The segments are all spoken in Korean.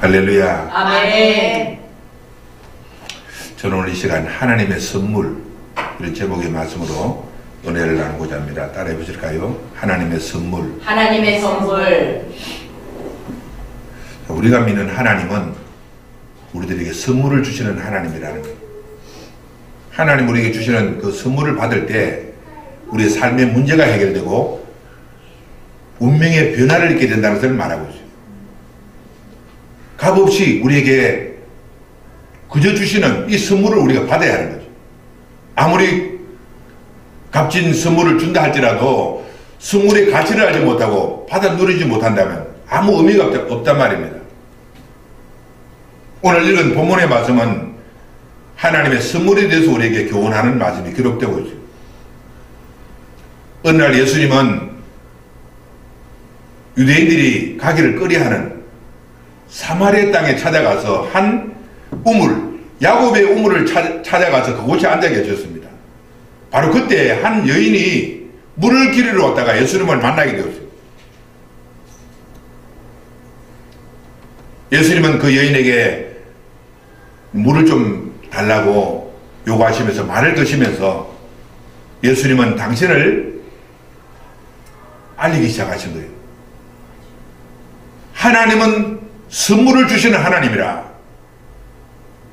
할렐루야. 아멘. 저는 오늘 이 시간 하나님의 선물 이런 제목의 말씀으로 은혜를 나누고자 합니다. 따라해 보실까요? 하나님의 선물. 하나님의 선물. 우리가 믿는 하나님은 우리들에게 선물을 주시는 하나님이라는 거예요. 하나님 우리에게 주시는 그 선물을 받을 때 우리의 삶의 문제가 해결되고 운명의 변화를 있게 된다는 것을 말하고 있어요. 값없이 우리에게 그저 주시는 이 선물을 우리가 받아야 하는 거죠. 아무리 값진 선물을 준다 할지라도 선물의 가치를 알지 못하고 받아 누리지 못한다면 아무 의미가 없단 말입니다. 오늘 읽은 본문의 말씀은 하나님의 선물에 대해서 우리에게 교훈하는 말씀이 기록되고 있어요. 어느 날 예수님은 유대인들이 가기를 꺼려하는 사마리아 땅에 찾아가서 한 우물, 야곱의 우물을 찾아가서 그곳에 앉아 계셨습니다. 바로 그때 한 여인이 물을 기르러 왔다가 예수님을 만나게 되었어요. 예수님은 그 여인에게 물을 좀 달라고 요구하시면서 말을 거시면서 예수님은 당신을 알리기 시작하신 거예요. 하나님은 선물을 주시는 하나님이라.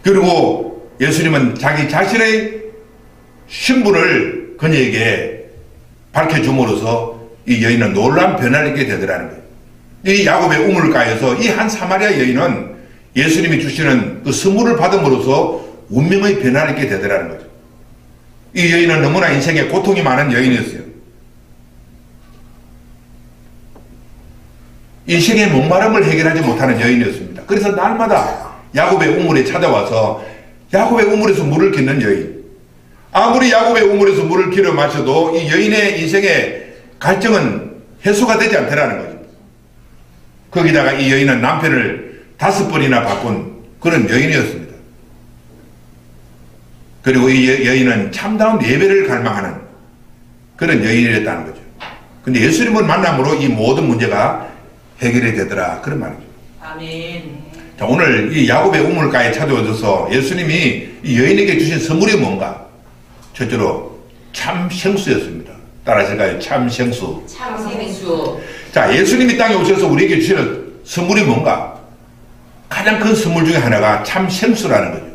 그리고 예수님은 자기 자신의 신분을 그녀에게 밝혀줌으로써 이 여인은 놀라운 변화를 있게 되더라는 거예요. 이 야곱의 우물가에서 이 한 사마리아 여인은 예수님이 주시는 그 선물을 받음으로써 운명의 변화를 있게 되더라는 거죠. 이 여인은 너무나 인생에 고통이 많은 여인이었어요. 인생의 목마름을 해결하지 못하는 여인이었습니다. 그래서 날마다 야곱의 우물에 찾아와서 야곱의 우물에서 물을 깃는 여인. 아무리 야곱의 우물에서 물을 길어 마셔도 이 여인의 인생의 갈증은 해소가 되지 않더라는 거죠. 거기다가 이 여인은 남편을 5번이나 바꾼 그런 여인이었습니다. 그리고 이 여인은 참다운 예배를 갈망하는 그런 여인이었다는 거죠. 근데 예수님을 만남으로 이 모든 문제가 해결이 되더라. 그런 말이죠. 아멘. 자, 오늘 이 야곱의 우물가에 찾아오셔서 예수님이 이 여인에게 주신 선물이 뭔가? 첫째로 참 생수였습니다. 따라하실까요? 참 생수. 참 생수. 자, 예수님이 땅에 오셔서 우리에게 주시는 선물이 뭔가? 가장 큰 선물 중에 하나가 참 생수라는 거죠.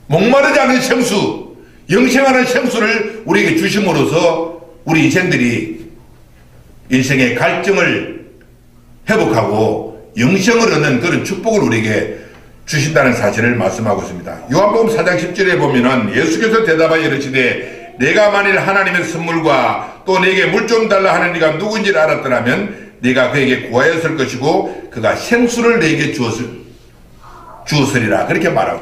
목마르지 않은 생수, 영생하는 생수를 우리에게 주심으로써 우리 인생들이 인생의 갈증을 회복하고 영생을 얻는 그런 축복을 우리에게 주신다는 사실을 말씀하고 있습니다. 요한복음 4장 10절에 보면은 예수께서 대답하여 이르시되 내가 만일 하나님의 선물과 또 내게 물 좀 달라 하는 이가 누군지를 알았더라면 네가 그에게 구하였을 것이고 그가 생수를 내게 주었으리라. 그렇게 말하고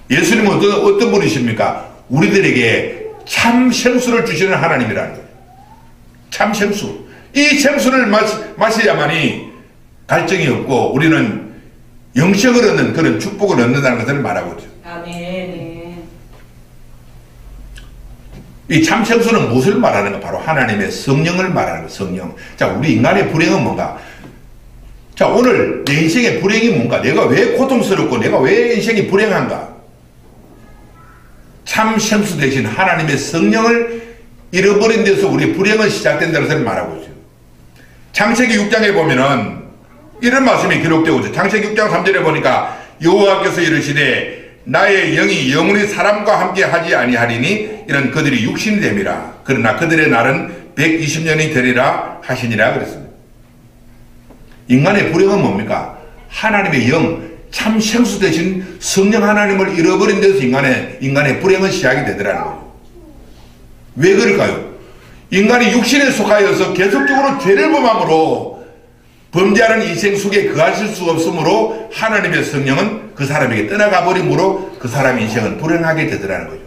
예수님은 어떤 분이십니까? 우리들에게 참 생수를 주시는 하나님이라는 거예요. 참 생수. 이 생수를 마셔야만이 갈증이 없고 우리는 영생을 얻는 그런 축복을 얻는다는 것을 말하고 있죠. 아멘. 이 참 생수는 무엇을 말하는가? 바로 하나님의 성령을 말하는 거예요. 성령. 자, 우리 인간의 불행은 뭔가? 자, 오늘 내 인생의 불행이 뭔가? 내가 왜 고통스럽고 내가 왜 인생이 불행한가? 참 생수 대신 하나님의 성령을 잃어버린 데서 우리의 불행은 시작된다는 것을 말하고 있어요. 창세기 6장에 보면은 이런 말씀이 기록되고 있죠. 창세기 6장 3절에 보니까 여호와께서 이르시되 나의 영이 영원히 사람과 함께 하지 아니하리니 이는 그들이 육신이 됨이라. 그러나 그들의 날은 120년이 되리라 하시니라 그랬습니다. 인간의 불행은 뭡니까? 하나님의 영, 참 생수 대신 성령 하나님을 잃어버린 데서 인간의 불행은 시작이 되더라는 거예요. 왜 그럴까요? 인간이 육신에 속하여서 계속적으로 죄를 범함으로 범죄하는 인생 속에 거하실 수 없으므로 하나님의 성령은 그 사람에게 떠나가 버림으로 그 사람의 인생은 불행하게 되더라는 거죠.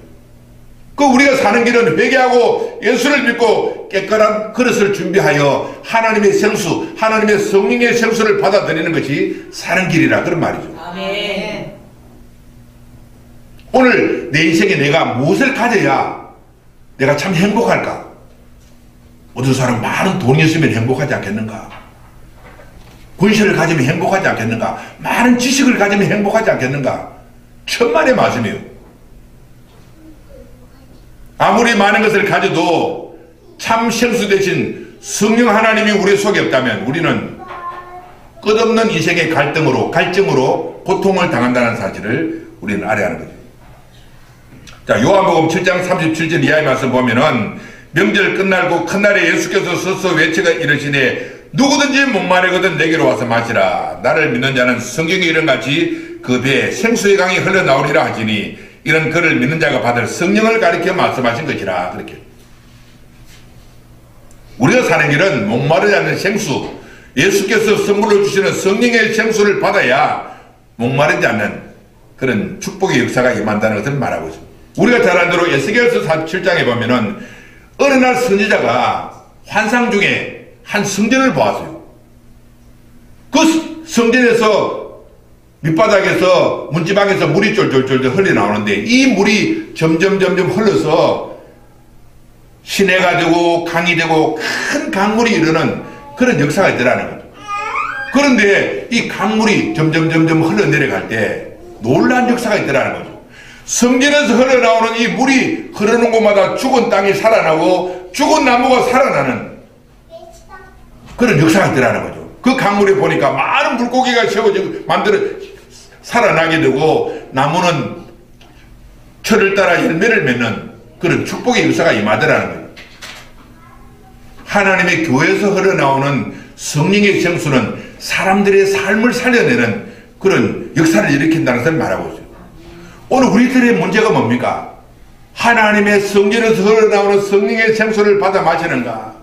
그 우리가 사는 길은 회개하고 예수를 믿고 깨끗한 그릇을 준비하여 하나님의 생수, 하나님의 성령의 생수를 받아들이는 것이 사는 길이라 그런 말이죠. 아멘. 오늘 내 인생에 내가 무엇을 가져야 내가 참 행복할까? 어떤 사람 많은 돈이 있으면 행복하지 않겠는가? 권세를 가지면 행복하지 않겠는가? 많은 지식을 가지면 행복하지 않겠는가? 천만의 말씀이에요. 아무리 많은 것을 가져도 참 생수 대신 성령 하나님이 우리 속에 없다면 우리는 끝없는 인생의 갈증으로 고통을 당한다는 사실을 우리는 알아야 하는 거죠. 자, 요한복음 7장 37절 이하의 말씀 보면은 명절 끝날고 큰날에 예수께서 서서 외치가 이르시되 누구든지 목마르거든 내게로 와서 마시라. 나를 믿는 자는 성경에 이른같이 그 배에 생수의 강이 흘러나오리라 하시니 이런 그를 믿는 자가 받을 성령을 가리켜 말씀하신 것이라. 그렇게 우리가 사는 길은 목마르지 않는 생수, 예수께서 선물로 주시는 성령의 생수를 받아야 목마르지 않는 그런 축복의 역사가 임한다는 것을 말하고 있습니다. 우리가 잘 아는 대로 에스겔서 47장에 보면은 어느 날 선지자가 환상 중에 한 성전을 보았어요. 그 성전에서 밑바닥에서 문지방에서 물이 쫄쫄쫄 흘러나오는데 이 물이 점점 흘러서 시내가 되고 강이 되고 큰 강물이 이르는 그런 역사가 있더라는 거죠. 그런데 이 강물이 점점 흘러내려갈 때 놀라운 역사가 있더라는 거죠. 성전에서 흘러나오는 이 물이 흐르는 곳마다 죽은 땅이 살아나고 죽은 나무가 살아나는 그런 역사가 있더라는 거죠. 그 강물에 보니까 많은 물고기가 세워지고 살아나게 되고 나무는 철을 따라 열매를 맺는 그런 축복의 역사가 임하더라는 거예요. 하나님의 교회에서 흘러나오는 성령의 생수는 사람들의 삶을 살려내는 그런 역사를 일으킨다는 것을 말하고 있어요. 오늘 우리들의 문제가 뭡니까? 하나님의 성전에서 흘러나오는 성령의 생수를 받아 마시는가?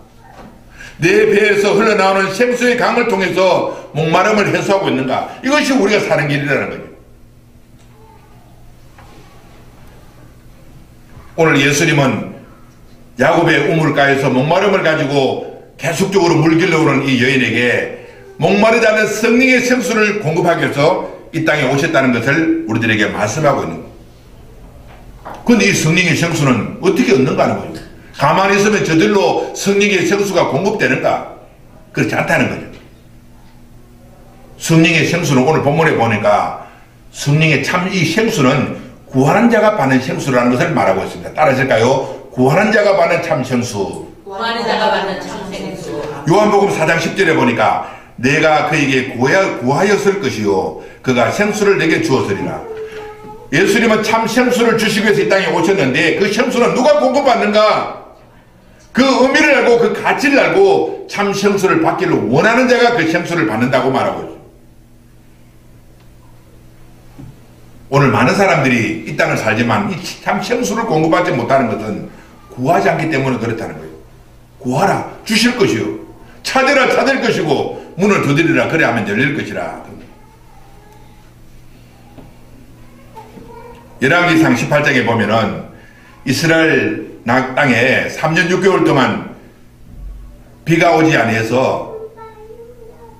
내 배에서 흘러나오는 생수의 강을 통해서 목마름을 해소하고 있는가? 이것이 우리가 사는 길이라는 거죠. 오늘 예수님은 야곱의 우물가에서 목마름을 가지고 계속적으로 물길러 오는 이 여인에게 목마르지 않은 성령의 생수를 공급하기 위해서 이 땅에 오셨다는 것을 우리들에게 말씀하고 있는 거예요. 그런데 이 성령의 생수는 어떻게 얻는가 하는 거예요. 가만히 있으면 저절로 성령의 생수가 공급되는가? 그렇지 않다는 거죠. 성령의 생수는 오늘 본문에 보니까 성령의 참 이 생수는 구하는 자가 받는 생수라는 것을 말하고 있습니다. 따라하실까요? 구하는 자가 받는 참 생수. 구하는 자가 받는 참 생수. 요한복음 4장 10절에 보니까 내가 그에게 구하였을 것이요 그가 생수를 내게 주었으리라. 예수님은 참 생수를 주시기 위해서 이 땅에 오셨는데 그 생수는 누가 공급받는가? 그 의미를 알고 그 가치를 알고 참 생수를 받기를 원하는 자가 그 생수를 받는다고 말하고 있어요. 오늘 많은 사람들이 이 땅을 살지만 이 참 생수를 공급받지 못하는 것은 구하지 않기 때문에 그렇다는 거예요. 구하라 주실 것이요 찾으라 찾을 것이고 문을 두드리라 그래 하면 열릴 것이라. 열왕기상 18장에 보면은 이스라엘 땅에 3년 6개월 동안 비가 오지 아니해서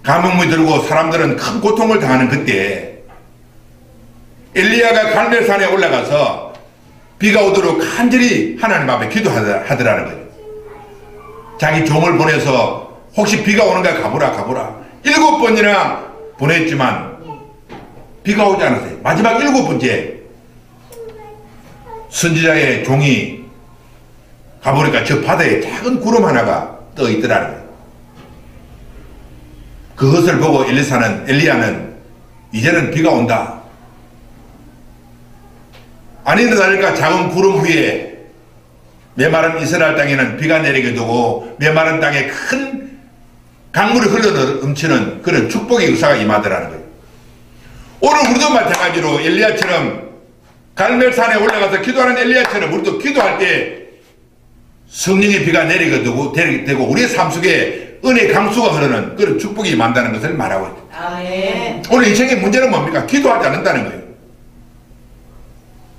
가뭄이 들고 사람들은 큰 고통을 당하는 그때 엘리야가 갈멜산에 올라가서 비가 오도록 간절히 하나님 앞에 기도하더라는 거예요. 자기 종을 보내서 혹시 비가 오는가 가보라 7번이나 보냈지만 비가 오지 않았어요. 마지막 7번째 선지자의 종이 가보니까 저 바다에 작은 구름 하나가 떠 있더라는 거예요. 그것을 보고 엘리야는 이제는 비가 온다. 아니나 다를까 작은 구름 위에 메마른 이스라엘 땅에는 비가 내리게 되고 메마른 땅에 큰 강물이 흘러넘치는 그런 축복의 역사가 임하더라는 거예요. 오늘 우리도 마찬가지로 엘리야처럼 갈멜산에 올라가서 기도하는 엘리야처럼 우리도 기도할 때 성령의 비가 내리게 되고 우리의 삶 속에 은혜 강수가 흐르는 그런 축복이 임한다는 것을 말하고 있죠. 아멘. 오늘 인생의 문제는 뭡니까? 기도하지 않는다는 거예요.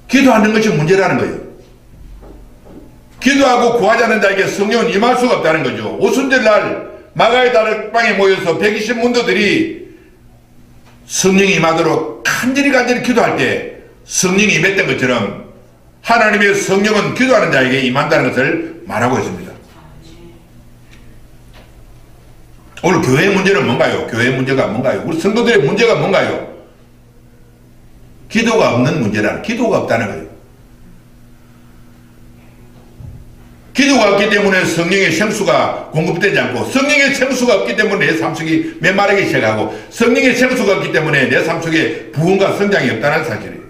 기도하는 것이 문제라는 거예요. 기도하고 구하지 않는 자에게 성령은 임할 수가 없다는 거죠. 오순절날 마가의 다락방에 모여서 120문도들이 성령이 임하도록 간절히 기도할 때 성령이 임했던 것처럼 하나님의 성령은 기도하는 자에게 임한다는 것을 말하고 있습니다. 오늘 교회 문제는 뭔가요? 교회 문제가 뭔가요? 우리 성도들의 문제가 뭔가요? 기도가 없는 문제라는, 기도가 없다는 거예요. 기도가 없기 때문에 성령의 생수가 공급되지 않고, 성령의 생수가 없기 때문에 내 삶 속이 메마르기 시작하고, 성령의 생수가 없기 때문에 내 삶 속에 부흥과 성장이 없다는 사실이에요.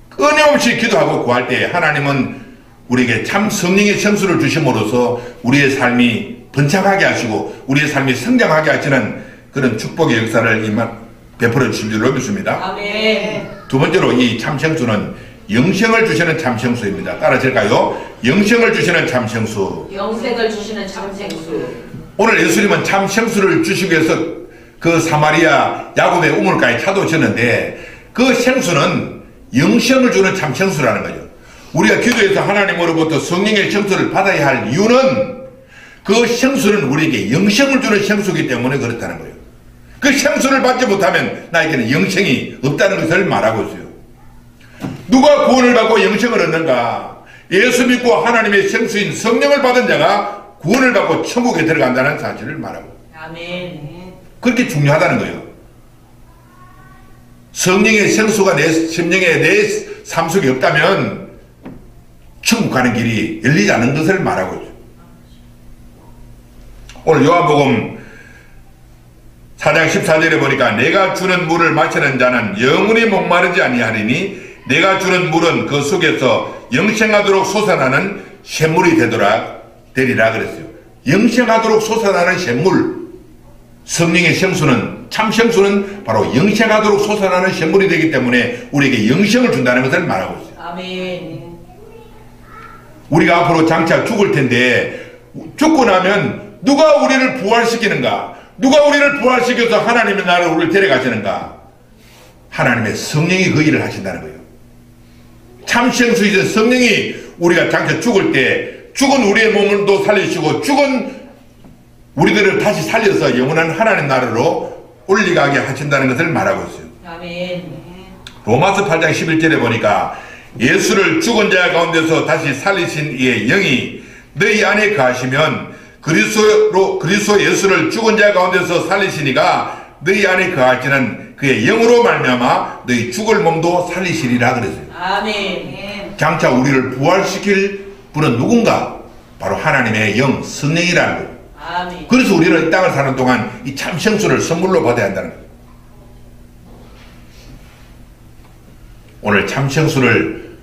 끊임없이 기도하고 구할 때 하나님은 우리에게 참 성령의 생수를 주심으로써 우리의 삶이 번창하게 하시고 우리의 삶이 성장하게 하시는 그런 축복의 역사를 베풀어 주실 줄로 믿습니다. 아멘. 두 번째로 이 참생수는 영생을 주시는 참생수입니다. 따라질까요? 영생을 주시는 참생수. 영생을 주시는 참생수. 오늘 예수님은 참생수를 주시기 위해서 그 사마리아 야곱의 우물가에 찾아오셨는데, 그 생수는 영생을 주는 참생수라는 거죠. 우리가 기도해서 하나님으로부터 성령의 생수를 받아야 할 이유는 그 생수는 우리에게 영생을 주는 생수이기 때문에 그렇다는 거예요. 그 생수를 받지 못하면 나에게는 영생이 없다는 것을 말하고 있어요. 누가 구원을 받고 영생을 얻는가? 예수 믿고 하나님의 생수인 성령을 받은 자가 구원을 받고 천국에 들어간다는 사실을 말하고, 아멘. 그렇게 중요하다는 거예요. 성령의 생수가 내 심령에, 내 삶 속에 없다면 천국 가는 길이 열리지 않는 것을 말하고 있어요. 오늘 요한복음 4장 14절에 보니까 내가 주는 물을 마시는 자는 영원히 목마르지 아니하리니 내가 주는 물은 그 속에서 영생하도록 솟아나는 샘물이 되리라 그랬어요. 영생하도록 솟아나는 샘물. 성령의 생수는, 참생수는 바로 영생하도록 솟아나는 샘물이 되기 때문에 우리에게 영생을 준다는 것을 말하고 있어요. 아멘. 우리가 앞으로 장차 죽을 텐데, 죽고 나면 누가 우리를 부활시키는가? 누가 우리를 부활시켜서 하나님의 나라로 우리를 데려가시는가? 하나님의 성령이 그 일을 하신다는 거예요. 참생수이신 성령이 우리가 장차 죽을 때 죽은 우리의 몸도 살리시고 죽은 우리들을 다시 살려서 영원한 하나님 나라로 올리가게 하신다는 것을 말하고 있어요. 아멘. 로마서 8장 11절에 보니까 예수를 죽은 자 가운데서 다시 살리신 이의 영이 너희 안에 거하시면 그리스도 예수를 죽은 자 가운데서 살리시니가 너희 안에 거하시는 그의 영으로 말미암아 너희 죽을 몸도 살리시리라 그랬어요. 아멘. 장차 우리를 부활시킬 분은 누군가? 바로 하나님의 영, 성령이라는 거예요. 아멘. 그래서 우리는 이 땅을 사는 동안 이 참생수를 선물로 받아야 한다는 거예요. 오늘 참생수를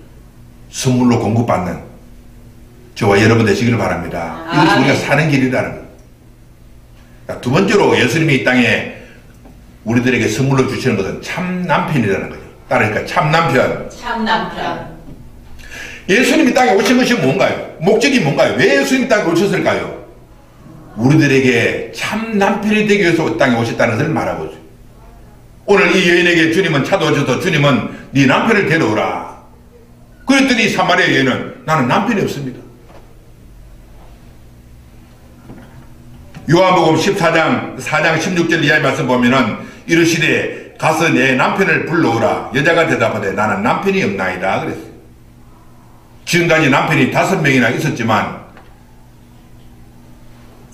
선물로 공급받는 저와 여러분 되시기를 바랍니다. 이것이 우리가 사는 길이라는 거예요. 두 번째로 예수님이 이 땅에 우리들에게 선물로 주시는 것은 참 남편이라는 거죠. 따라니까 참 남편. 참 남편. 예수님이 땅에 오신 것이 뭔가요? 목적이 뭔가요? 왜 예수님이 땅에 오셨을까요? 우리들에게 참 남편이 되기 위해서 땅에 오셨다는 것을 말하고 있어요. 오늘 이 여인에게 주님은 찾아오셔서 주님은 네 남편을 데려오라. 그랬더니 사마리아 여인은 나는 남편이 없습니다. 요한복음 4장 16절 이하의 말씀 보면은 이르시되 가서 내 남편을 불러오라. 여자가 대답하되 나는 남편이 없나이다 그랬어요. 지금까지 남편이 5명이나 있었지만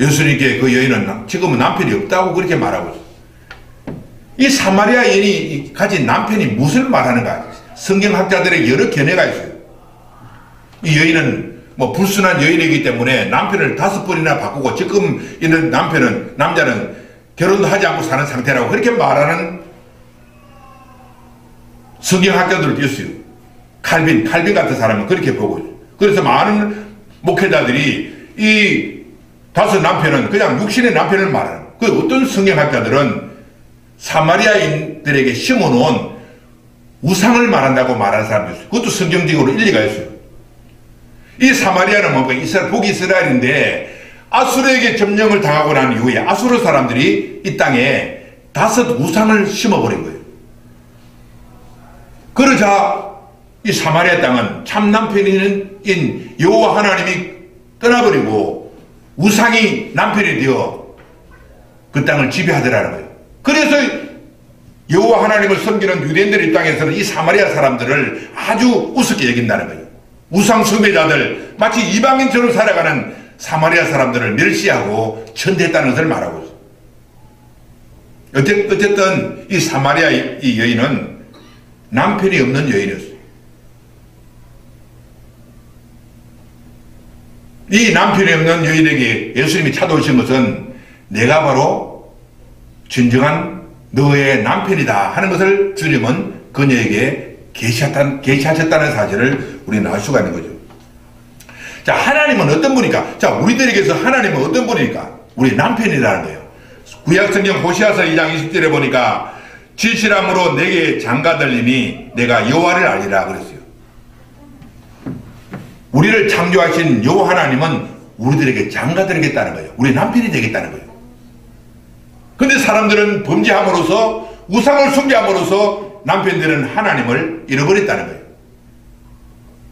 예수님께 그 여인은 지금은 남편이 없다고 그렇게 말하고 있어요. 이 사마리아 여인이 가진 남편이 무엇을 말하는가? 성경학자들의 여러 견해가 있어요. 이 여인은 뭐 불순한 여인이기 때문에 남편을 5번이나 바꾸고 지금 있는 남자는 결혼도 하지 않고 사는 상태라고 그렇게 말하는 성경학자들도 있어요. 칼빈 같은 사람은 그렇게 보고 있어요. 그래서 많은 목회자들이 이 5 남편은 그냥 육신의 남편을 말하는 거예요. 그 어떤 성경학자들은 사마리아인들에게 심어놓은 우상을 말한다고 말하는 사람도 있어요. 그것도 성경적으로 일리가 있어요. 이 사마리아는 뭔가 북이스라엘인데 아수르에게 점령을 당하고 난 이후에 아수르 사람들이 이 땅에 5 우상을 심어버린 거예요. 그러자 이 사마리아 땅은 참 남편인 여호와 하나님이 떠나버리고 우상이 남편이 되어 그 땅을 지배하더라는 거예요. 그래서 여호와 하나님을 섬기는 유대인들 입장에서는 이 사마리아 사람들을 아주 우습게 여긴다는 거예요. 우상 숭배자들, 마치 이방인처럼 살아가는 사마리아 사람들을 멸시하고 천대했다는 것을 말하고 있어요. 어쨌든 이 사마리아 이 여인은 남편이 없는 여인이었어요. 이 남편이 없는 여인에게 예수님이 찾아오신 것은 내가 바로 진정한 너의 남편이다 하는 것을 주님은 그녀에게 계시하셨다는 사실을 우리는 알 수가 있는 거죠. 자, 하나님은 어떤 분입니까? 자, 우리들에게서 하나님은 어떤 분입니까? 우리 남편이라는 거예요. 구약성경 호시아서 2장 20절에 보니까 진실함으로 내게 장가들리니 내가 여호와를 알리라 그랬어요. 우리를 창조하신 여호와 하나님은 우리들에게 장가들겠다는 거예요. 우리 남편이 되겠다는 거예요. 근데 사람들은 범죄함으로써 우상을 숭배함으로써 남편들은 하나님을 잃어버렸다는 거예요.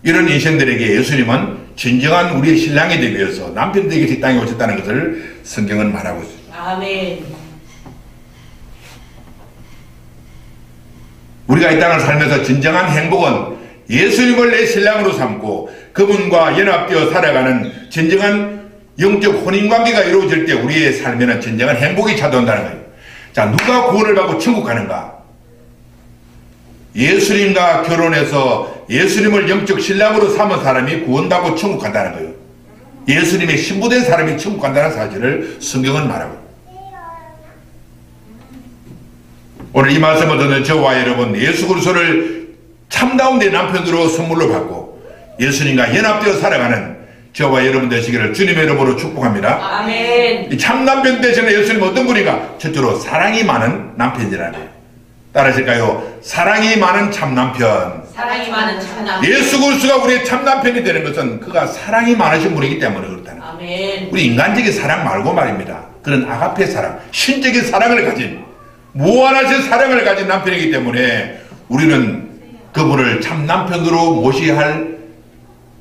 이런 인생들에게 예수님은 진정한 우리의 신랑이 되기 위해서 남편들에게 이 땅에 오셨다는 것을 성경은 말하고 있습니다. 아멘. 우리가 이 땅을 살면서 진정한 행복은 예수님을 내 신랑으로 삼고 그분과 연합되어 살아가는 진정한 영적 혼인관계가 이루어질 때 우리의 삶에는 진정한 행복이 찾아온다는 거예요. 자, 누가 구원을 받고 천국 가는가? 예수님과 결혼해서 예수님을 영적 신랑으로 삼은 사람이 구원받고 천국 간다는 거예요. 예수님의 신부된 사람이 천국 간다는 사실을 성경은 말하고 있습니다. 오늘 이 말씀을 듣는 저와 여러분, 예수 그리스도를 참다운 내 남편으로 선물로 받고 예수님과 연합되어 살아가는 저와 여러분 되시기를 주님의 이름으로 축복합니다. 아멘. 이 참남편 되시는 예수님 어떤 분인가? 첫째로 사랑이 많은 남편이라는 거예요. 따라하실까요? 사랑이 많은 참남편. 사랑이 많은 참남편. 예수 그리스도가 우리의 참남편이 되는 것은 그가 사랑이 많으신 분이기 때문에 그렇다는 거예요. 아멘. 우리 인간적인 사랑 말고 말입니다. 그런 아가페 사랑, 신적인 사랑을 가진 무한하신 사랑을 가진 남편이기 때문에 우리는 그분을 참 남편으로 모셔야 할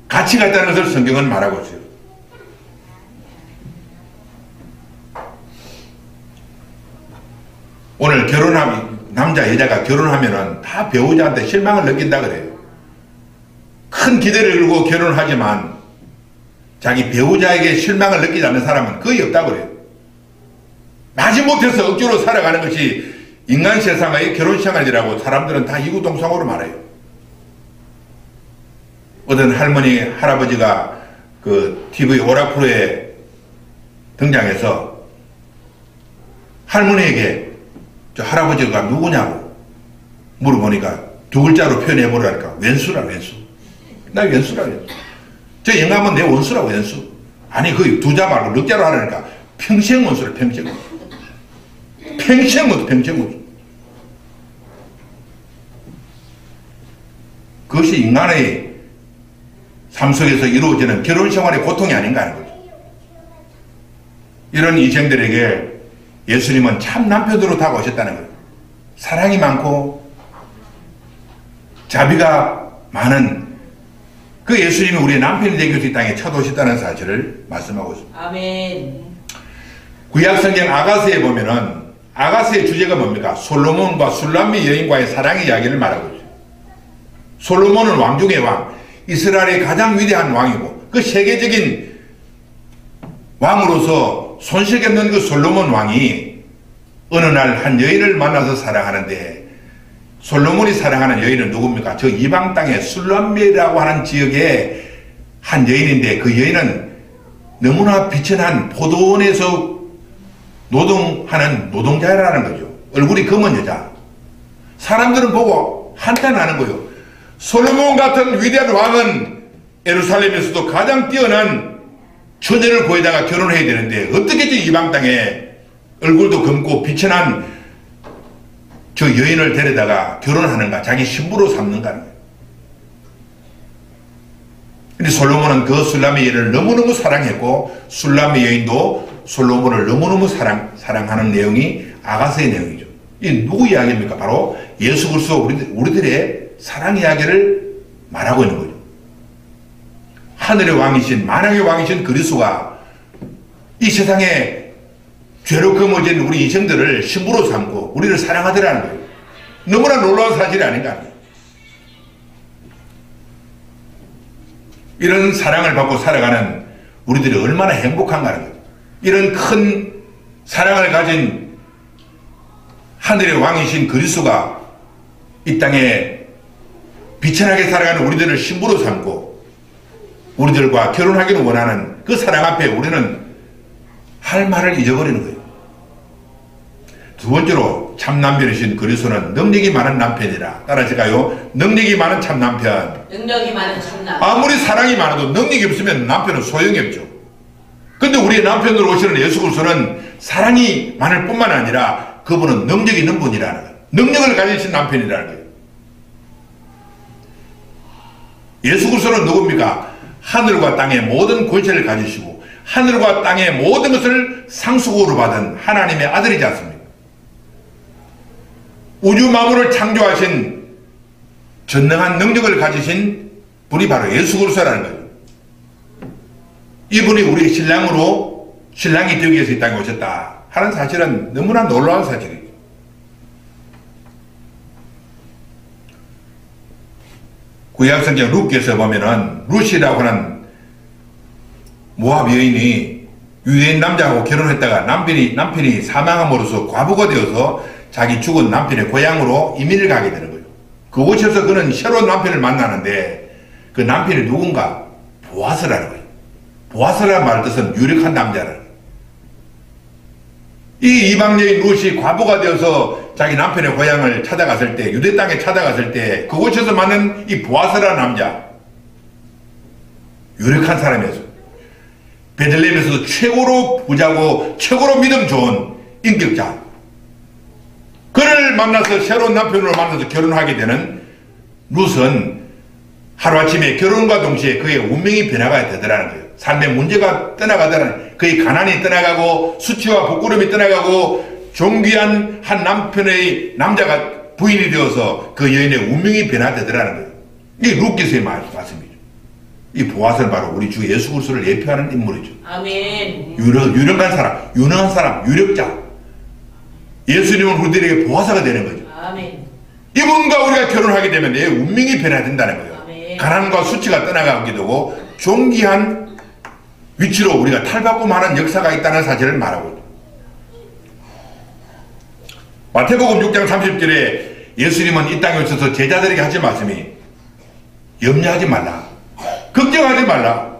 가치가 있다는 것을 성경은 말하고 있어요. 오늘 남자 여자가 결혼하면은 다 배우자한테 실망을 느낀다 그래요. 큰 기대를 걸고 결혼을 하지만 자기 배우자에게 실망을 느끼지 않는 사람은 거의 없다고 그래요. 마지못해서 억지로 살아가는 것이 인간 세상의 결혼 생활이라고 사람들은 다 이구동성으로 말해요. 어떤 할머니, 할아버지가 그 TV 오락프로에 등장해서 할머니에게 저 할아버지가 누구냐고 물어보니까 두 글자로 표현해보라니까 왼수라 왼수. 나 왼수라 왼수. 저 영감은 내 원수라고 왼수. 아니 그 두자 말고 넉자로 하라니까 평생 원수를 평생 원수. 평생 원수 평생 원수. 그것이 인간의 삶 속에서 이루어지는 결혼 생활의 고통이 아닌가 하는 거죠. 이런 인생들에게 예수님은 참 남편으로 다가오셨다는 거예요. 사랑이 많고 자비가 많은 그 예수님이 우리의 남편이 되기 위해서 이 땅에 찾아오셨다는 사실을 말씀하고 있습니다. 아멘. 구약성경 아가스에 보면은 아가스의 주제가 뭡니까? 솔로몬과 술람미 여인과의 사랑 이야기를 말하고 있어요. 솔로몬은 왕 중의 왕, 이스라엘의 가장 위대한 왕이고 그 세계적인 왕으로서 손색이 없는 그 솔로몬 왕이 어느 날 한 여인을 만나서 사랑하는데 솔로몬이 사랑하는 여인은 누굽니까? 저 이방 땅의 술람미라고 하는 지역의 한 여인인데 그 여인은 너무나 비천한 포도원에서 노동하는 노동자라는 거죠. 얼굴이 검은 여자. 사람들은 보고 한탄하는 거예요. 솔로몬 같은 위대한 왕은 예루살렘에서도 가장 뛰어난 처녀를 구해다가 결혼해야 되는데 어떻게 저 이방 땅에 얼굴도 검고 비천한 저 여인을 데려다가 결혼하는가, 자기 신부로 삼는가 하는 거예요. 근데 솔로몬은 그 술람미 여인을 너무너무 사랑했고 술람미 여인도 솔로몬을 너무너무 사랑하는 내용이 아가스의 내용이죠. 이 누구 이야기입니까? 바로 예수 그리스도 우리들의 사랑 이야기를 말하고 있는 거죠. 하늘의 왕이신 만왕의 왕이신 그리스도가 이 세상에 죄로 검어진 우리 인생들을 신부로 삼고 우리를 사랑하더라는 거예요. 너무나 놀라운 사실이 아닌가 합니다. 이런 사랑을 받고 살아가는 우리들이 얼마나 행복한가 하는 거예요. 이런 큰 사랑을 가진 하늘의 왕이신 그리스도가 이 땅에 비천하게 살아가는 우리들을 신부로 삼고 우리들과 결혼하기를 원하는 그 사랑 앞에 우리는 할 말을 잊어버리는 거예요. 두 번째로 참 남편이신 그리스도는 능력이 많은 남편이라. 따라하실까요? 능력이 많은 참 남편. 능력이 많은 참 남편. 아무리 사랑이 많아도 능력이 없으면 남편은 소용이 없죠. 근데 우리의 남편으로 오시는 예수 그리스도는 사랑이 많을 뿐만 아니라 그분은 능력이 있는 분이라는 거예요. 능력을 가지신 남편이라는 거예요. 예수 그리스도는 누굽니까? 하늘과 땅의 모든 권세를 가지시고 하늘과 땅의 모든 것을 상속으로 받은 하나님의 아들이지 않습니까? 우주 만물을 창조하신 전능한 능력을 가지신 분이 바로 예수 그리스도라는 거예요. 이분이 우리의 신랑이 되기 위해서 이 땅에 오셨다 하는 사실은 너무나 놀라운 사실이에요. 구약성경 룻기에서 보면은 룻이라고 하는 모압 여인이 유대인 남자하고 결혼했다가 남편이 사망함으로써 과부가 되어서 자기 죽은 남편의 고향으로 이민을 가게 되는 거예요. 그곳에서 그는 새로운 남편을 만나는데 그 남편이 누군가? 보아스라는 거예요. 보아스라는 말 뜻은 유력한 남자라는 거예요. 이 이방 여인 룻이 과부가 되어서 자기 남편의 고향을 찾아갔을 때, 유대 땅에 찾아갔을 때 그곳에서 만난 이 보아스라는 남자, 유력한 사람이었어요. 베들레헴에서도 최고로 부자고 최고로 믿음 좋은 인격자, 그를 만나서 새로운 남편으로 만나서 결혼하게 되는 룻은 하루아침에 결혼과 동시에 그의 운명이 변화가 되더라는 거예요. 삶의 문제가 떠나가더라는, 그의 가난이 떠나가고 수치와 부끄러움이 떠나가고 존귀한 한 남자가 부인이 되어서 그 여인의 운명이 변화되더라는 거예요. 이게 룻기서의 말씀이죠. 이 보아스는 바로 우리 주 예수 그리스도를 예표하는 인물이죠. 아멘. 유력한 사람, 유력자. 예수님은 우리들에게 보아사가 되는 거죠. 아멘. 이분과 우리가 결혼하게 되면 내 운명이 변화된다는 거예요. 아멘. 가난과 수치가 떠나가게 되고 존귀한 위치로 우리가 탈바꿈하는 역사가 있다는 사실을 말하고 있죠. 마태복음 6장 30절에 예수님은 이 땅에 오셔서 제자들에게 하신 말씀이 염려하지 말라, 걱정하지 말라.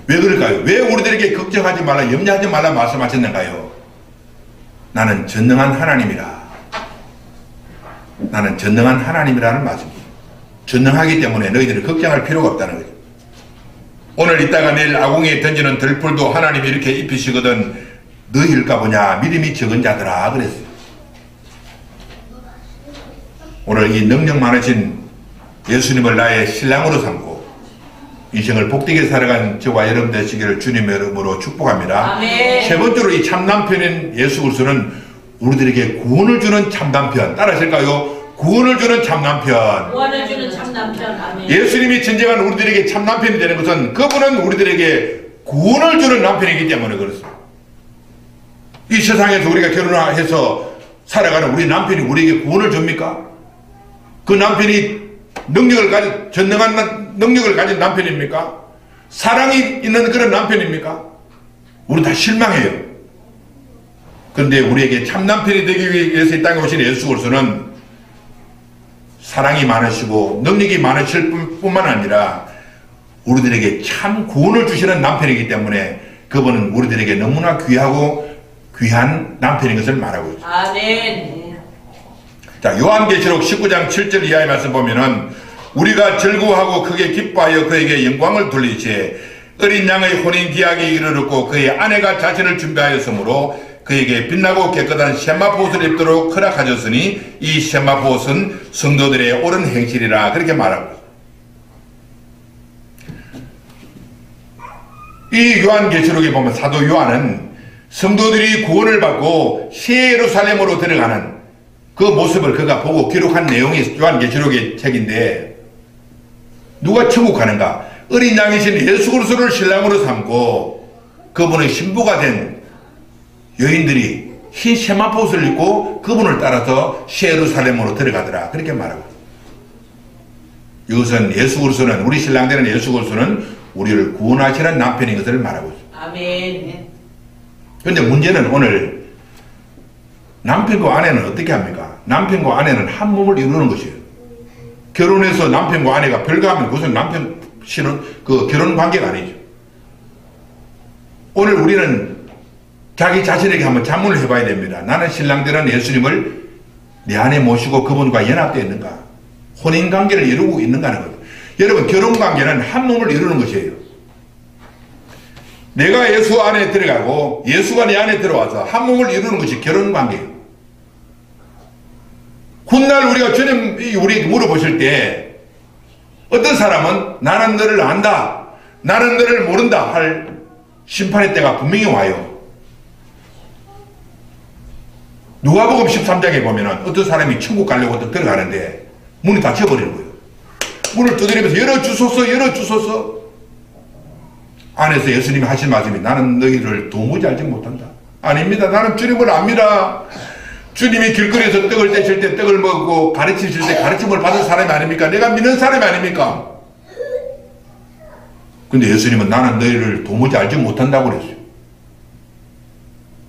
왜 그럴까요? 왜 우리들에게 걱정하지 말라, 염려하지 말라 말씀하셨는가요? 나는 전능한 하나님이라. 나는 전능한 하나님이라는 말씀입니다. 전능하기 때문에 너희들이 걱정할 필요가 없다는 거죠. 오늘 있다가 내일 아궁이에 던지는 들풀도 하나님이 이렇게 입히시거든 너희일까 보냐, 믿음이 적은 자들아 그랬어요. 오늘 이 능력 많으신 예수님을 나의 신랑으로 삼고 인생을 복되게 살아가는 저와 여러분 되시기를 주님의 이름으로 축복합니다. 아멘. 세 번째로 이 참남편인 예수 그리스도는 우리들에게 구원을 주는 참남편. 따라하실까요? 구원을 주는 참남편. 구원을 주는 참 남편. 아멘. 예수님이 진정한 우리들에게 참남편이 되는 것은 그분은 우리들에게 구원을 주는 남편이기 때문에 그렇습니다. 이 세상에서 우리가 결혼해서 살아가는 우리 남편이 우리에게 구원을 줍니까? 그 남편이 전능한 능력을 가진 남편입니까? 사랑이 있는 그런 남편입니까? 우리 다 실망해요. 그런데 우리에게 참 남편이 되기 위해서 이 땅에 오신 예수 그리스도는 사랑이 많으시고 능력이 많으실 뿐만 아니라 우리들에게 참 구원을 주시는 남편이기 때문에 그분은 우리들에게 너무나 귀한 남편인 것을 말하고 있습니다. 아멘. 자, 요한계시록 19장 7절 이하의 말씀 보면은 우리가 즐거워하고 크게 기뻐하여 그에게 영광을 돌리시에 어린 양의 혼인 기약이 이르렀고 그의 아내가 자신을 준비하였으므로 그에게 빛나고 깨끗한 세마포옷을 입도록 허락하셨으니 이 세마포옷은 성도들의 옳은 행실이라 그렇게 말하고 있습니다. 이 요한계시록에 보면 사도 요한은 성도들이 구원을 받고 새 예루살렘으로 들어가는 그 모습을 그가 보고 기록한 내용이 요한계시록의 책인데 누가 천국 가는가? 어린 양이신 예수 그리스도를 신랑으로 삼고 그분의 신부가 된 여인들이 흰 세마포옷을 입고 그분을 따라서 새 예루살렘으로 들어가더라 그렇게 말하고 이것은 예수 그리스도는 우리 신랑 되는 예수 그리스도는 우리를 구원하시는 남편인 것을 말하고 있습니다. 아멘. 그런데 문제는 오늘 남편과 아내는 어떻게 합니까? 남편과 아내는 한 몸을 이루는 것이에요. 결혼해서 남편과 아내가 별거하면 그것은 남편 그 결혼 관계가 아니죠. 오늘 우리는 자기 자신에게 한번 자문을 해봐야 됩니다. 나는 신랑되는 예수님을 내 안에 모시고 그분과 연합되어 있는가? 혼인관계를 이루고 있는가 하는 거예요. 여러분, 결혼관계는 한 몸을 이루는 것이에요. 내가 예수 안에 들어가고 예수가 내 안에 들어와서 한 몸을 이루는 것이 결혼관계예요. 훗날 우리가 주님 우리에게 물어보실 때 어떤 사람은 나는 너를 안다, 나는 너를 모른다 할 심판의 때가 분명히 와요. 누가복음 13장에 보면 어떤 사람이 천국 가려고 또 들어가는데 문이 닫혀버리는 거예요. 문을 두드리면서 열어주소서, 열어주소서. 안에서 예수님이 하신 말씀이 나는 너희를 도무지 알지 못한다. 아닙니다. 나는 주님을 압니다. 주님이 길거리에서 떡을 떼실 때 떡을 먹고 가르치실 때 가르침을 받은 사람이 아닙니까? 내가 믿는 사람이 아닙니까? 근데 예수님은 나는 너희를 도무지 알지 못한다고 그랬어요.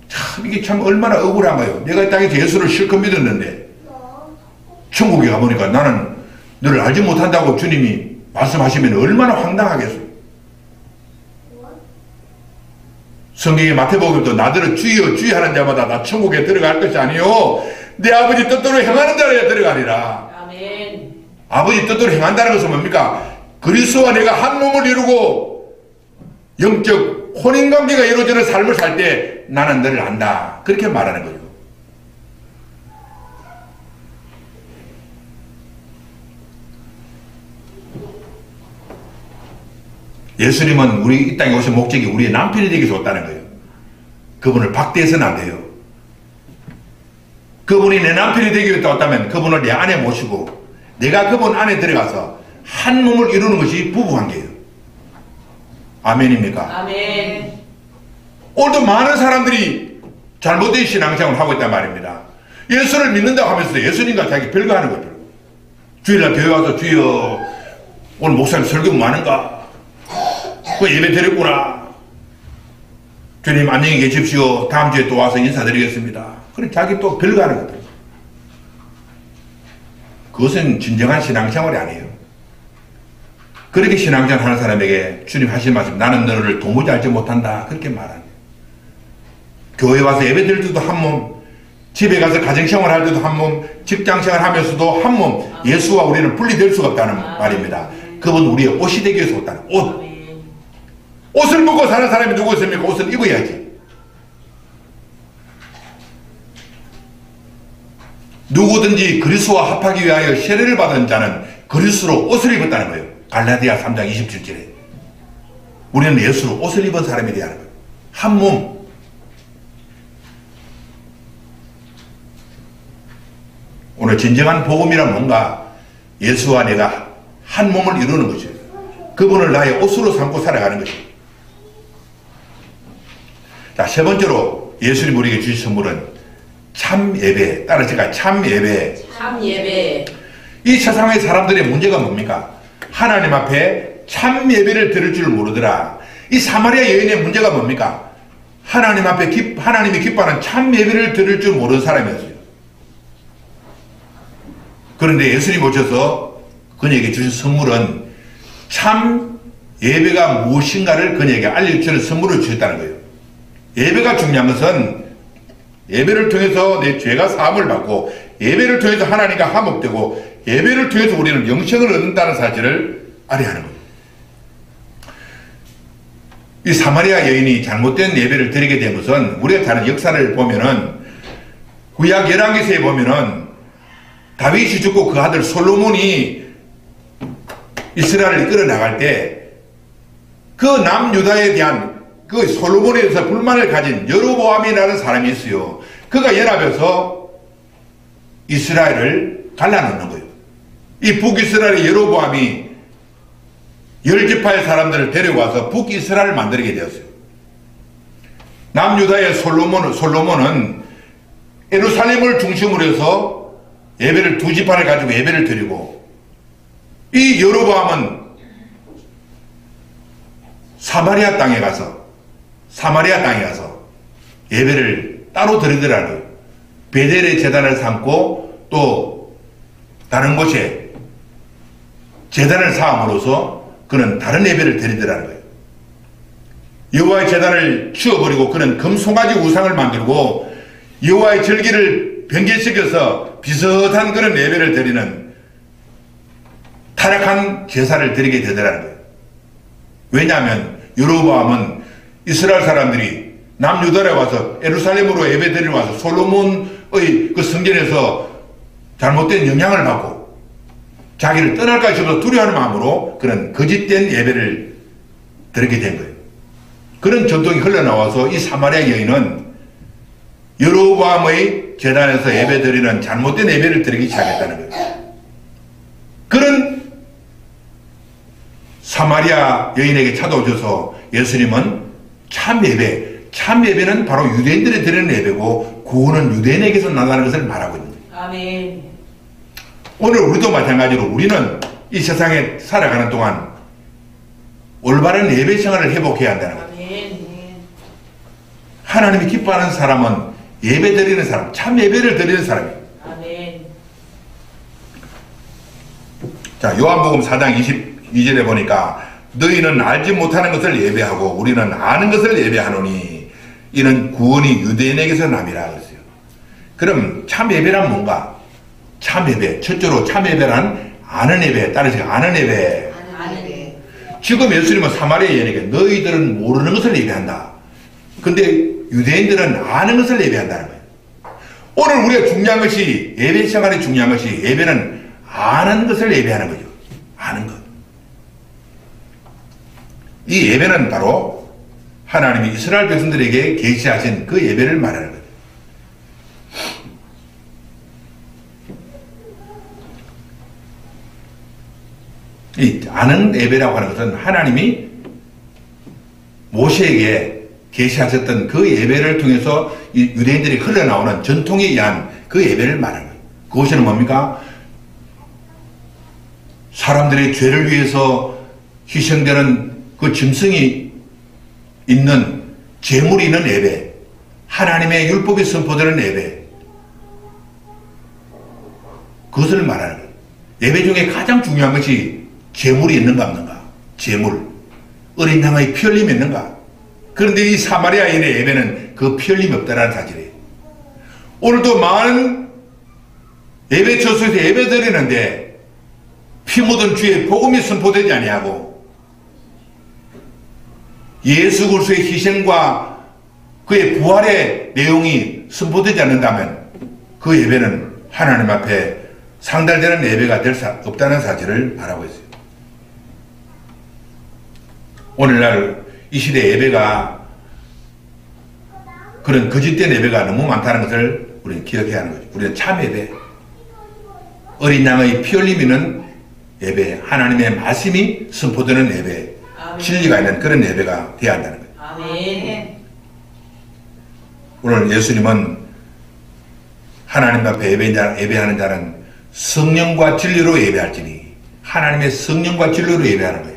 참 이게 참 얼마나 억울한가요? 내가 이 땅에서 예수를 실컷 믿었는데 천국에 가보니까 나는 너를 알지 못한다고 주님이 말씀하시면 얼마나 황당하겠어요. 성경의 마태복음도 나더러 주여 주여 하는 자마다 나 천국에 들어갈 것이 아니요 내 아버지 뜻대로 행하는 자라야 들어가리라. 아멘. 아버지 뜻대로 행한다는 것은 뭡니까? 그리스도와 내가 한 몸을 이루고 영적 혼인관계가 이루어지는 삶을 살 때 나는 너를 안다. 그렇게 말하는 거죠. 예수님은 우리 이 땅에 오신 목적이 우리의 남편이 되기 위해서 왔다는 거예요. 그분을 박대해서는 안 돼요. 그분이 내 남편이 되기 위해서 왔다면 그분을 내 안에 모시고 내가 그분 안에 들어가서 한 몸을 이루는 것이 부부관계예요. 아멘입니까? 아멘. 오늘도 많은 사람들이 잘못된 신앙생활을 하고 있단 말입니다. 예수를 믿는다고 하면서 예수님과 자기 별거 하는 거예요. 주일날 교회 와서 주여 오늘 목사님 설교 많은가? 그 예배 드렸구나. 주님 안녕히 계십시오. 다음 주에 또 와서 인사드리겠습니다. 그럼 자기 또 별거 하는 거예요. 그것은 진정한 신앙생활이 아니에요. 그렇게 신앙생활 하는 사람에게 주님 하신 말씀 나는 너를 도무지 알지 못한다. 그렇게 말하는 거예요. 교회 와서 예배 드릴 때도 한 몸, 집에 가서 가정생활 할 때도 한 몸, 직장생활 하면서도 한 몸, 예수와 우리는 분리될 수가 없다는 말입니다. 그분 우리의 옷이 되기 위해서 왔다는 옷. 옷을 벗고 사는 사람이 누구 있습니까? 옷을 입어야지. 누구든지 그리스도와 합하기 위하여 세례를 받은 자는 그리스도로 옷을 입었다는 거예요. 갈라디아 3장 27절에. 우리는 예수로 옷을 입은 사람이 되어야 하는 거예요. 한 몸. 오늘 진정한 복음이란 뭔가 예수와 내가 한 몸을 이루는 것이에요. 그분을 나의 옷으로 삼고 살아가는 것이에요. 자, 세 번째로 예수님 우리에게 주신 선물은 참 예배. 따라 제가 참 예배. 참 예배. 이 세상의 사람들의 문제가 뭡니까? 하나님 앞에 참 예배를 드릴 줄 모르더라. 이 사마리아 여인의 문제가 뭡니까? 하나님 앞에 하나님이 기뻐하는 참 예배를 드릴 줄 모르는 사람이었어요. 그런데 예수님 오셔서 그녀에게 주신 선물은 참 예배가 무엇인가를 그녀에게 알려주는 선물을 주셨다는 거예요. 예배가 중요한 것은 예배를 통해서 내 죄가 사함을 받고 예배를 통해서 하나님과 화목되고 예배를 통해서 우리는 영생을 얻는다는 사실을 알아야 하는 거예요. 이 사마리아 여인이 잘못된 예배를 드리게 된 것은 우리가 다른 역사를 보면은 구약 열왕기서에 보면은 다윗이 죽고 그 아들 솔로몬이 이스라엘을 이끌어 나갈 때 그 남유다에 대한 그 솔로몬에 대해서 불만을 가진 여로보암이라는 사람이 있어요. 그가 연합해서 이스라엘을 갈라놓는 거예요. 이 북이스라엘의 여로보암이 10지파의 사람들을 데려와서 북이스라엘을 만들게 되었어요. 남유다의 솔로몬은 예루살렘을 중심으로 해서 예배를 2지파를 가지고 예배를 드리고 이 여로보암은 사마리아 땅에 가서 예배를 따로 드리더라고요. 베델의 제단을 삼고 또 다른 곳에 제단을 쌓음으로써 그는 다른 예배를 드리더라는 거예요. 여호와의 제단을 치워버리고 그는 금송아지 우상을 만들고 여호와의 절기를 변개시켜서 비슷한 그런 예배를 드리는 타락한 제사를 드리게 되더라는 거예요. 왜냐하면 여로보암은 이스라엘 사람들이 남유다에 와서 예루살렘으로 예배 드리러 와서 솔로몬의 그 성전에서 잘못된 영향을 받고 자기를 떠날까 싶어서 두려워하는 마음으로 그런 거짓된 예배를 드리게 된 거예요. 그런 전통이 흘러나와서 이 사마리아 여인은 여로보암의 제단에서 예배 드리는 잘못된 예배를 드리기 시작했다는 거예요. 그런 사마리아 여인에게 찾아오셔서 예수님은 참 예배는 바로 유대인들이 드리는 예배고 구원은 유대인에게서 나가는 것을 말하고 있는 거예요. 아멘. 오늘 우리도 마찬가지로 우리는 이 세상에 살아가는 동안 올바른 예배 생활을 회복해야 한다는 거예요. 아멘. 하나님이 기뻐하는 사람은 예배 드리는 사람, 참 예배를 드리는 사람이에요. 아멘. 자, 요한복음 4장 22절에 보니까 너희는 알지 못하는 것을 예배하고 우리는 아는 것을 예배하노니 이는 구원이 유대인에게서 남이라 그랬어요. 그럼 참 예배란 뭔가? 참 예배, 첫째로 참 예배란 아는 예배, 따라서 아는 예배. 아멘. 지금 예수님은 사마리아 여인에게 너희들은 모르는 것을 예배한다. 근데 유대인들은 아는 것을 예배한다는 거예요. 오늘 우리가 중요한 것이 예배 생활이 중요한 것이 예배는 아는 것을 예배하는 거죠. 아는 것. 이 예배는 바로 하나님이 이스라엘 백성들에게 계시하신 그 예배를 말하는 거예요. 이 아는 예배라고 하는 것은 하나님이 모세에게 계시하셨던 그 예배를 통해서 이 유대인들이 흘러나오는 전통에 의한 그 예배를 말하는 거예요. 그것은 뭡니까? 사람들의 죄를 위해서 희생되는 그 짐승이 있는 제물이 있는 예배, 하나님의 율법이 선포되는 예배, 그것을 말하는 거예요. 예배 중에 가장 중요한 것이 제물이 있는가 없는가? 제물. 어린 양의 피 흘림이 있는가? 그런데 이 사마리아인의 예배는 그 피 흘림이 없다라는 사실이에요. 오늘도 많은 예배 처소에서 예배 드리는데 피 묻은 주의 복음이 선포되지 아니하고 예수 그리스도의 희생과 그의 부활의 내용이 선포되지 않는다면 그 예배는 하나님 앞에 상달되는 예배가 될 수 없다는 사실을 말하고 있어요. 오늘날 이 시대 예배가 그런 거짓된 예배가 너무 많다는 것을 우리는 기억해야 하는 거죠. 우리는 참 예배, 어린 양의 피 흘림이는 예배, 하나님의 말씀이 선포되는 예배, 아멘. 진리가 있는 그런 예배가 되어야 한다는 거예요. 아멘. 오늘 예수님은 하나님 앞에 예배하는 자는 성령과 진리로 예배할지니 하나님의 성령과 진리로 예배하는 거예요.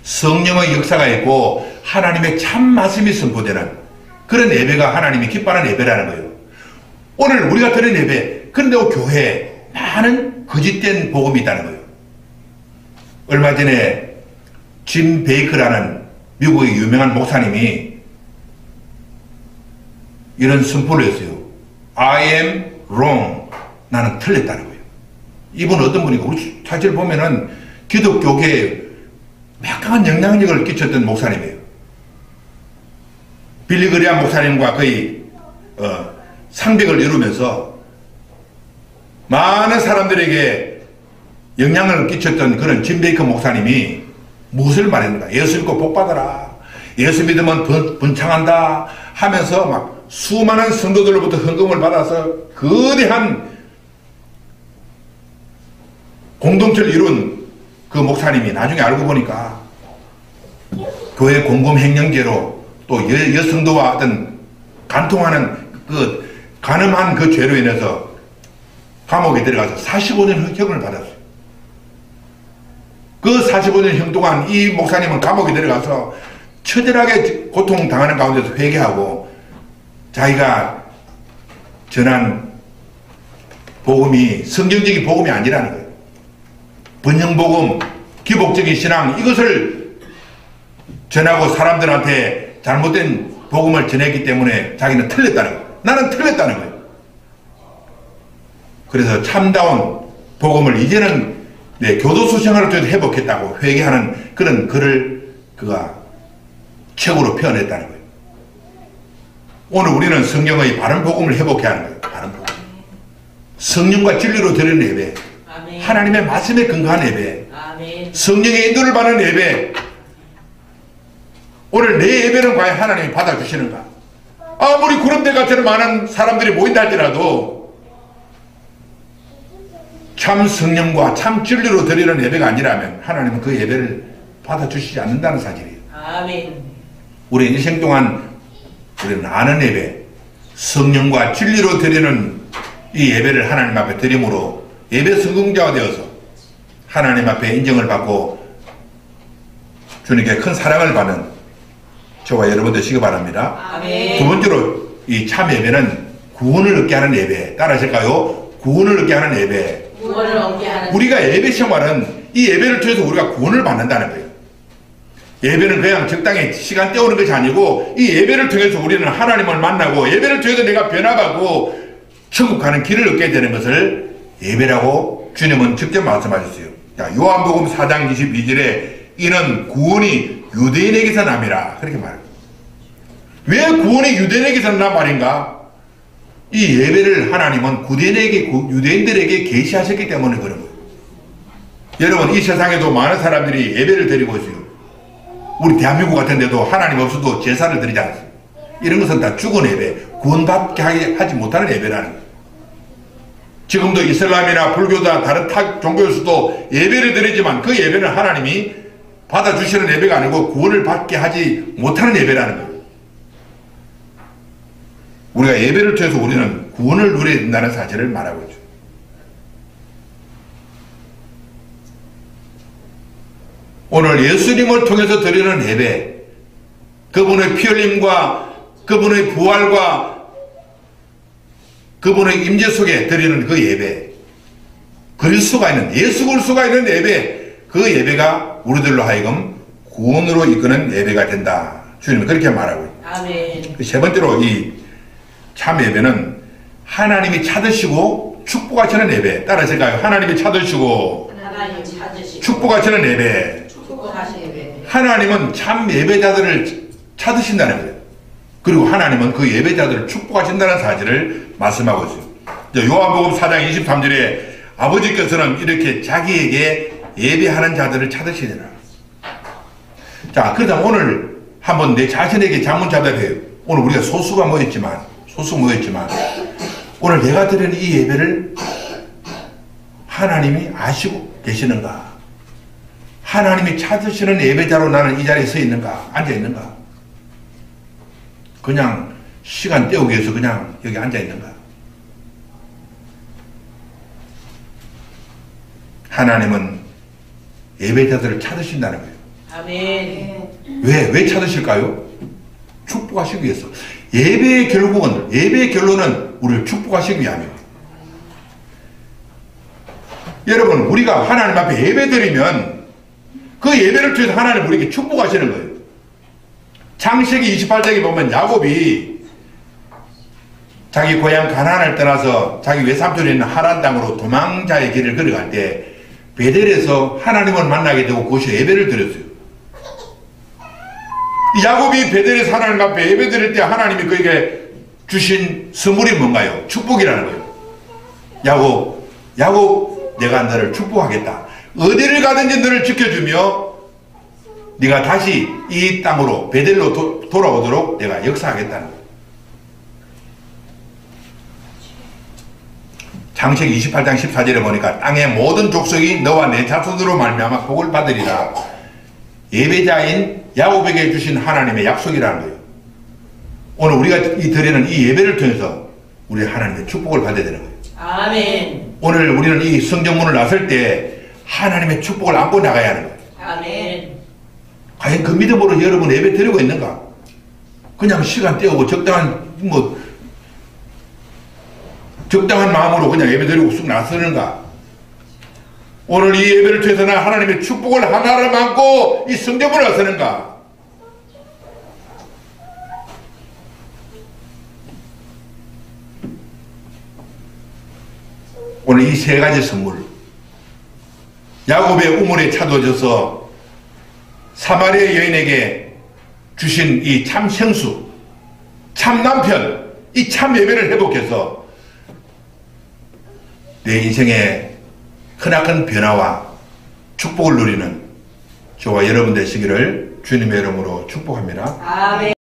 성령의 역사가 있고 하나님의 참 말씀이 선포되는 그런 예배가 하나님이 기뻐하는 예배라는 거예요. 오늘 우리가 드린 예배, 그런데 교회에 많은 거짓된 복음이 있다는 거예요. 얼마 전에 짐 베이커라는 미국의 유명한 목사님이 이런 선포를 했어요. I am wrong. 나는 틀렸다는 거예요. 이분 어떤 분이고, 우리 사실 보면은 기독교계에 막강한 영향력을 끼쳤던 목사님이에요. 빌리그리안 목사님과 거의 상백을 이루면서 많은 사람들에게 영향을 끼쳤던 그런 짐 베이커 목사님이 무엇을 말했는가? 예수 믿고 복 받아라. 예수 믿으면 번창한다 하면서 막 수많은 성도들로부터 헌금을 받아서 거대한 공동체를 이룬 그 목사님이 나중에 알고 보니까 교회 공금 횡령죄로 또 여성도와 어떤 간통하는 그 간음한 그 죄로 인해서 감옥에 들어가서 45년 형을 받았어요. 그 45년 형 동안 이 목사님은 감옥에 들어가서 처절하게 고통당하는 가운데서 회개하고 자기가 전한 복음이 성경적인 복음이 아니라는 거예요. 번영복음, 기복적인 신앙, 이것을 전하고 사람들한테 잘못된 복음을 전했기 때문에 자기는 틀렸다는 거예요. 나는 틀렸다는 거예요. 그래서 참다운 복음을 이제는 교도소 생활을 통해서 회복했다고 회개하는 그런 글을 그가 책으로 표현했다는 거예요. 오늘 우리는 성경의 바른 복음을 회복해야 하는 거예요. 바른 복음. 성령과 진리로 드리는 예배, 아멘. 하나님의 말씀에 근거한 예배, 아멘. 성령의 인도를 받는 예배. 오늘 내 예배는 과연 하나님이 받아주시는가? 아무리 구름대같이 많은 사람들이 모인다 할지라도 참 성령과 참 진리로 드리는 예배가 아니라면 하나님은 그 예배를 받아주시지 않는다는 사실이에요. 아멘. 우리 인생 동안 우리는 아는 예배, 성령과 진리로 드리는 이 예배를 하나님 앞에 드림으로 예배 성공자가 되어서 하나님 앞에 인정을 받고 주님께 큰 사랑을 받는 저와 여러분 되시기 바랍니다. 아멘. 두 번째로 이 참 예배는 구원을 얻게 하는 예배. 따라하실까요? 구원을 얻게 하는 예배. 구원을 얻게 하는 우리가 예배 생활은 이 예배를 통해서 우리가 구원을 받는다는 거예요. 예배는 그냥 적당히 시간 때우는 것이 아니고 이 예배를 통해서 우리는 하나님을 만나고 예배를 통해서 내가 변화받고 천국 가는 길을 얻게 되는 것을 예배라고 주님은 직접 말씀하셨어요. 자, 요한복음 4장 22절에 이는 구원이 유대인에게서 남이라 그렇게 말합니다. 왜 구원이 유대인에게서 난 말인가? 이 예배를 하나님은 유대인들에게 계시하셨기 때문에 그런 거예요. 여러분, 이 세상에도 많은 사람들이 예배를 드리고 있어요. 우리 대한민국 같은 데도 하나님 없어도 제사를 드리지 않습니다. 이런 것은 다 죽은 예배, 구원받게 하지 못하는 예배라는 거예요. 지금도 이슬람이나 불교나 다른 타 종교에서도 예배를 드리지만 그 예배는 하나님이 받아주시는 예배가 아니고 구원을 받게 하지 못하는 예배라는 거예요. 우리가 예배를 통해서 우리는 구원을 누려야 된다는 사실을 말하고 있죠. 오늘 예수님을 통해서 드리는 예배, 그분의 피 흘림과 그분의 부활과 그분의 임재 속에 드리는 그 예배, 그리스도가 있는, 예수 그리스도가 있는 예배, 그 예배가 우리들로 하여금 구원으로 이끄는 예배가 된다. 주님은 그렇게 말하고 있습니다. 아멘. 세 번째로 이 참 예배는 하나님이 찾으시고 축복하시는 예배. 따라하실까요? 하나님이 찾으시고 하나님 찾으시고 축복하시는 예배. 축복하시는 예배. 하나님은 참 예배자들을 찾으신다는 거예요. 그리고 하나님은 그 예배자들을 축복하신다는 사실을 말씀하고 있어요. 요한복음 4장 23절에 아버지께서는 이렇게 자기에게 예배하는 자들을 찾으시느라. 자, 그렇다면 오늘 한번 내 자신에게 자문자답해요. 오늘 우리가 소수 모였지만 오늘 내가 드리는 이 예배를 하나님이 아시고 계시는가? 하나님이 찾으시는 예배자로 나는 이 자리에 서 있는가? 앉아 있는가? 그냥 시간 때우기 위해서 그냥 여기 앉아 있는가? 하나님은 예배자들을 찾으신다는 거예요. 아멘. 왜 찾으실까요? 축복하시기 위해서. 예배의 결론은 우리를 축복하시기 위함입니다. 여러분, 우리가 하나님 앞에 예배 드리면 그 예배를 통해서 하나님 우리에게 축복하시는 거예요. 창세기 28장에 보면 야곱이 자기 고향 가나안을 떠나서 자기 외삼촌이 있는 하란 땅으로 도망자의 길을 걸어갈 때 베델에서 하나님을 만나게 되고 그곳에 예배를 드렸어요. 야곱이 베델에서 하나님 앞에 예배 드릴 때 하나님이 그에게 주신 선물이 뭔가요? 축복이라는 거예요. 야곱 내가 너를 축복하겠다. 어디를 가든지 너를 지켜주며 네가 다시 이 땅으로 베델로 돌아오도록 내가 역사하겠다는 거예요. 창세기 28장 14절에 보니까 땅의 모든 족속이 너와 내 자손으로 말미암아 복을 받으리라. 예배자인 야곱에게 주신 하나님의 약속이라는 거예요. 오늘 우리가 드리는 이 예배를 통해서 우리 하나님의 축복을 받아야 되는 거예요. 아멘. 오늘 우리는 이 성전문을 나설 때 하나님의 축복을 안고 나가야 하는 거예요. 아멘. 과연 그 믿음으로 여러분 예배 드리고 있는가? 그냥 시간 때우고 적당한 적당한 마음으로 그냥 예배드리고 쑥 나서는가? 오늘 이 예배를 통해서 나 하나님의 축복을 하나를 안고 이 성전으로 나서는가? 오늘 이 세 가지 선물, 야곱의 우물에 차도져서 사마리아 여인에게 주신 이 참 생수, 참 남편, 이 참 예배를 회복해서 내 인생의 크나큰 변화와 축복을 누리는 저와 여러분 되시기를 주님의 이름으로 축복합니다. 아멘.